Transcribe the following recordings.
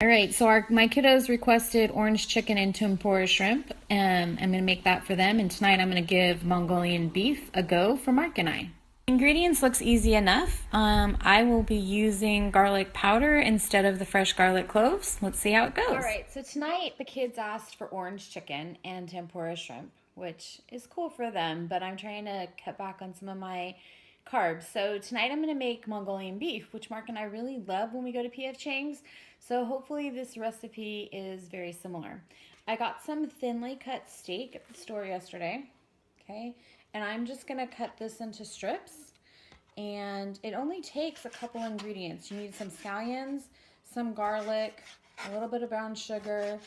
All right, so my kiddos requested orange chicken and tempura shrimp. I'm going to make that for them. And tonight I'm going to give Mongolian beef a go for Mark and I. Ingredients looks easy enough. I will be using garlic powder instead of the fresh garlic cloves. Let's see how it goes. All right, so tonight the kids asked for orange chicken and tempura shrimp, which is cool for them, but I'm trying to cut back on some of my carbs. So tonight I'm going to make Mongolian beef, which Mark and I really love when we go to P.F. Chang's. So hopefully this recipe is very similar. I got some thinly cut steak at the store yesterday, okay? And I'm just going to cut this into strips. And it only takes a couple ingredients. You need some scallions, some garlic, a little bit of brown sugar,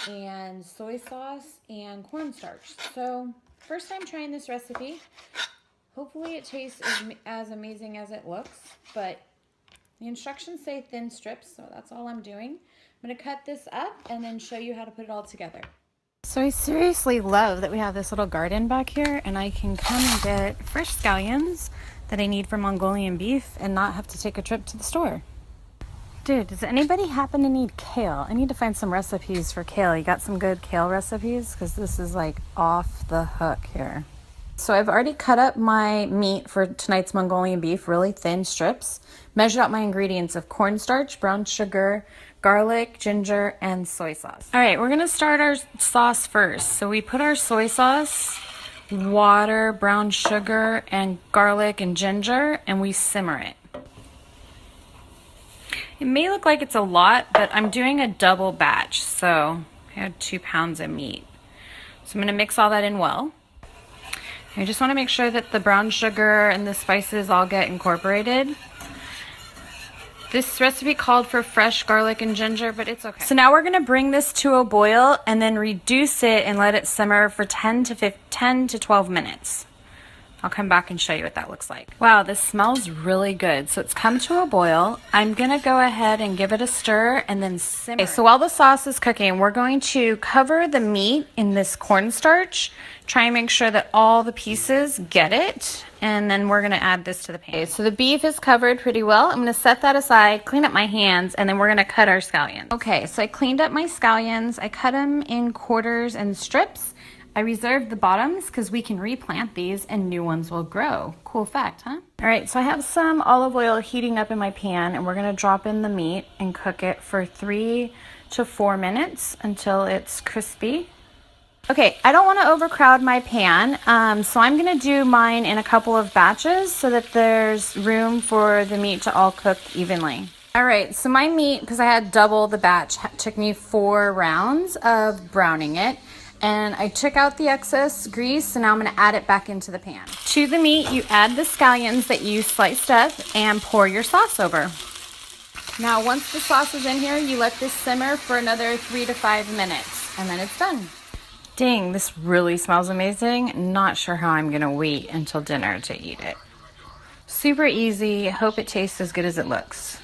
and soy sauce and cornstarch. So first time trying this recipe. Hopefully it tastes as amazing as it looks, but the instructions say thin strips, so that's all I'm doing. I'm going to cut this up and then show you how to put it all together. So I seriously love that we have this little garden back here and I can come and get fresh scallions that I need for Mongolian beef and not have to take a trip to the store. Dude, does anybody happen to need kale? I need to find some recipes for kale. You got some good kale recipes? Because this is like off the hook here. So I've already cut up my meat for tonight's Mongolian beef, really thin strips. Measured out my ingredients of cornstarch, brown sugar, garlic, ginger, and soy sauce. All right, we're gonna start our sauce first. So we put our soy sauce, water, brown sugar, and garlic and ginger, and we simmer it. It may look like it's a lot, but I'm doing a double batch, so I had 2 pounds of meat. So I'm gonna mix all that in well. I just want to make sure that the brown sugar and the spices all get incorporated. This recipe called for fresh garlic and ginger, but it's okay. So now we're going to bring this to a boil and then reduce it and let it simmer for 10 to 12 minutes. I'll come back and show you what that looks like. Wow, this smells really good. So it's come to a boil. I'm gonna go ahead and give it a stir and then simmer. Okay, so while the sauce is cooking, we're going to cover the meat in this cornstarch. Try and make sure that all the pieces get it. And then we're gonna add this to the pan. Okay, so the beef is covered pretty well. I'm gonna set that aside, clean up my hands, and then we're gonna cut our scallions. Okay, so I cleaned up my scallions. I cut them in quarters and strips. I reserved the bottoms because we can replant these and new ones will grow. Cool fact, huh? All right, so I have some olive oil heating up in my pan and we're gonna drop in the meat and cook it for 3 to 4 minutes until it's crispy. Okay, I don't wanna overcrowd my pan, so I'm gonna do mine in a couple of batches so that there's room for the meat to all cook evenly. All right, so my meat, because I had double the batch, took me 4 rounds of browning it. And I took out the excess grease, so now I'm gonna add it back into the pan. To the meat, you add the scallions that you sliced up and pour your sauce over. Now, once the sauce is in here, you let this simmer for another 3 to 5 minutes, and then it's done. Dang, this really smells amazing. Not sure how I'm gonna wait until dinner to eat it. Super easy, hope it tastes as good as it looks.